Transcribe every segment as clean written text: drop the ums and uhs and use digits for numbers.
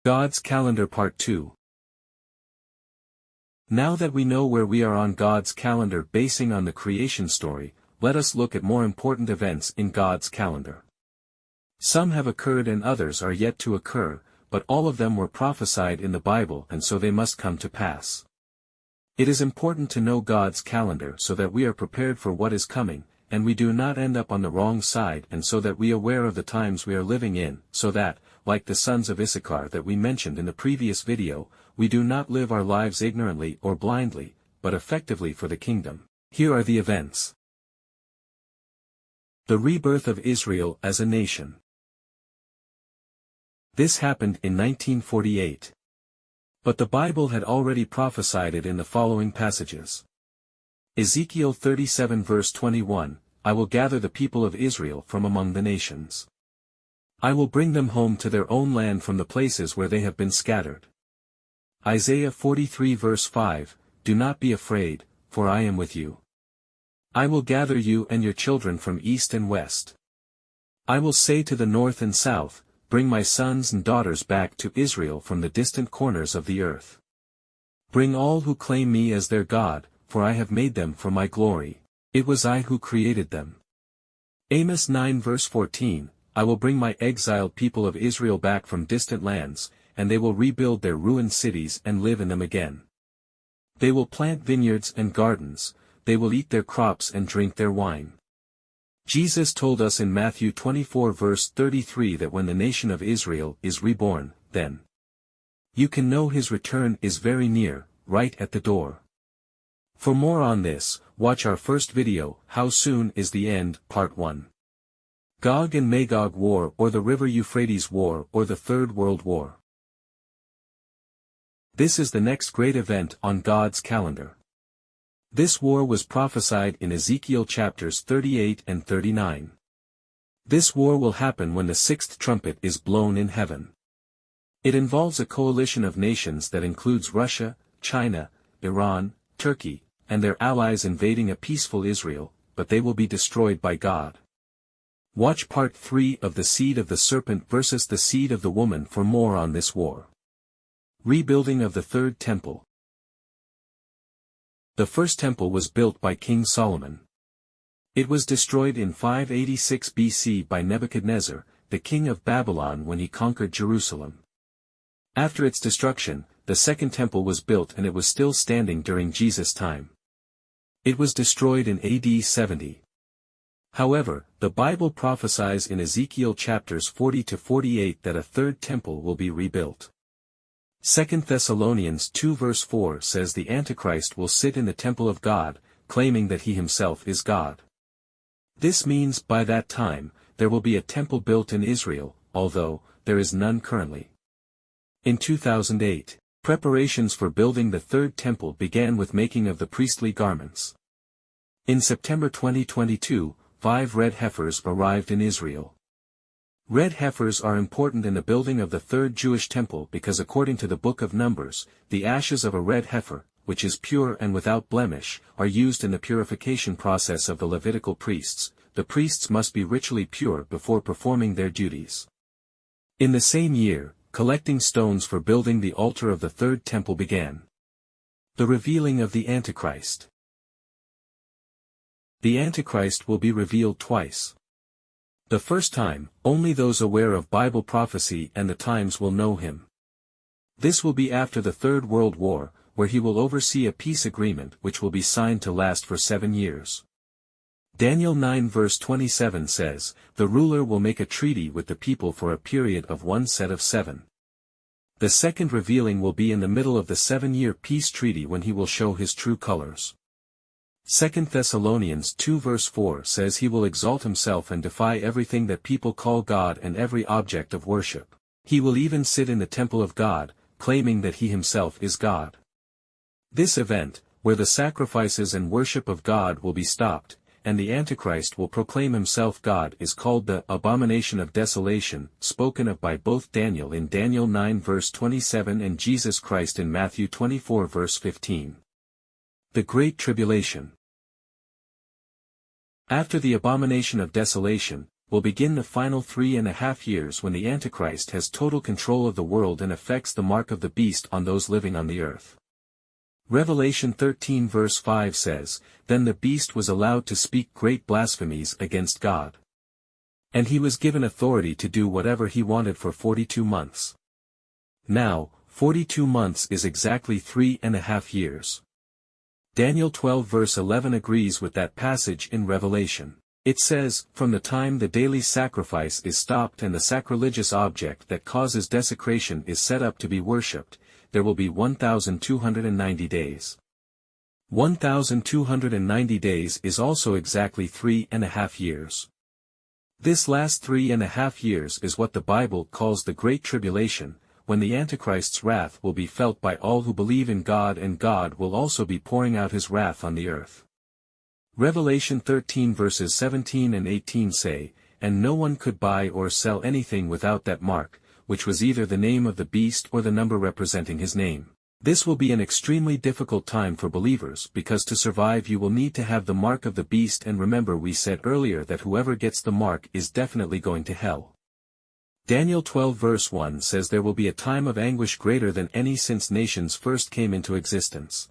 God's Calendar Part 2. Now that we know where we are on God's calendar basing on the creation story, let us look at more important events in God's calendar. Some have occurred and others are yet to occur, but all of them were prophesied in the Bible and so they must come to pass. It is important to know God's calendar so that we are prepared for what is coming, and we do not end up on the wrong side, and so that we are aware of the times we are living in, so that, like the sons of Issachar that we mentioned in the previous video, we do not live our lives ignorantly or blindly, but effectively for the kingdom. Here are the events. The rebirth of Israel as a nation. This happened in 1948. But the Bible had already prophesied it in the following passages. Ezekiel 37 verse 21, I will gather the people of Israel from among the nations. I will bring them home to their own land from the places where they have been scattered. Isaiah 43 verse 5, Do not be afraid, for I am with you. I will gather you and your children from east and west. I will say to the north and south, Bring my sons and daughters back to Israel from the distant corners of the earth. Bring all who claim me as their God, for I have made them for my glory. It was I who created them. Amos 9 verse 14, I will bring my exiled people of Israel back from distant lands, and they will rebuild their ruined cities and live in them again. They will plant vineyards and gardens, they will eat their crops and drink their wine. Jesus told us in Matthew 24 verse 33 that when the nation of Israel is reborn, then you can know his return is very near, right at the door. For more on this, watch our first video, How Soon is the End, Part 1. Gog and Magog War or the River Euphrates War or the Third World War. This is the next great event on God's calendar. This war was prophesied in Ezekiel chapters 38 and 39. This war will happen when the sixth trumpet is blown in heaven. It involves a coalition of nations that includes Russia, China, Iran, Turkey, and their allies invading a peaceful Israel, but they will be destroyed by God. Watch Part 3 of the Seed of the Serpent versus the Seed of the Woman for more on this war. Rebuilding of the Third Temple. The first temple was built by King Solomon. It was destroyed in 586 BC by Nebuchadnezzar, the king of Babylon when he conquered Jerusalem. After its destruction, the second temple was built and it was still standing during Jesus' time. It was destroyed in AD 70. However, the Bible prophesies in Ezekiel chapters 40 to 48 that a third temple will be rebuilt. 2 Thessalonians 2 verse 4 says the Antichrist will sit in the temple of God, claiming that he himself is God. This means by that time, there will be a temple built in Israel, although, there is none currently. In 2008, preparations for building the third temple began with making of the priestly garments. In September 2022, 5 red heifers arrived in Israel. Red heifers are important in the building of the third Jewish temple because according to the Book of Numbers, the ashes of a red heifer, which is pure and without blemish, are used in the purification process of the Levitical priests. The priests must be ritually pure before performing their duties. In the same year, collecting stones for building the altar of the third temple began. The revealing of the Antichrist. The Antichrist will be revealed twice. The first time, only those aware of Bible prophecy and the times will know him. This will be after the Third World War, where he will oversee a peace agreement which will be signed to last for 7 years. Daniel 9 verse 27 says, The ruler will make a treaty with the people for a period of 1 set of 7. The second revealing will be in the middle of the 7-year peace treaty when he will show his true colors. 2 Thessalonians 2 verse 4 says he will exalt himself and defy everything that people call God and every object of worship. He will even sit in the temple of God, claiming that he himself is God. This event, where the sacrifices and worship of God will be stopped, and the Antichrist will proclaim himself God, is called the abomination of desolation, spoken of by both Daniel in Daniel 9 verse 27 and Jesus Christ in Matthew 24 verse 15. The Great Tribulation. After the abomination of desolation, will begin the final 3.5 years when the Antichrist has total control of the world and affects the mark of the beast on those living on the earth. Revelation 13 verse 5 says, "Then the beast was allowed to speak great blasphemies against God. And he was given authority to do whatever he wanted for 42 months. Now, 42 months is exactly 3.5 years. Daniel 12 verse 11 agrees with that passage in Revelation. It says, "From the time the daily sacrifice is stopped and the sacrilegious object that causes desecration is set up to be worshipped, there will be 1,290 days. 1,290 days is also exactly 3.5 years. This last 3.5 years is what the Bible calls the Great Tribulation, when the Antichrist's wrath will be felt by all who believe in God, and God will also be pouring out his wrath on the earth." Revelation 13 verses 17 and 18 say, "And no one could buy or sell anything without that mark, which was either the name of the beast or the number representing his name." This will be an extremely difficult time for believers, because to survive you will need to have the mark of the beast, and remember we said earlier that whoever gets the mark is definitely going to hell. Daniel 12 verse 1 says there will be a time of anguish greater than any since nations first came into existence.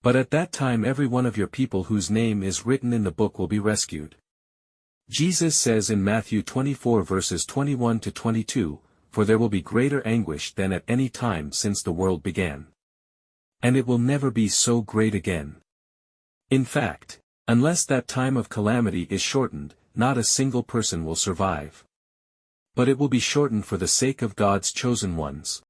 But at that time every one of your people whose name is written in the book will be rescued. Jesus says in Matthew 24 verses 21 to 22, "For there will be greater anguish than at any time since the world began. And it will never be so great again." In fact, unless that time of calamity is shortened, not a single person will survive. But it will be shortened for the sake of God's chosen ones.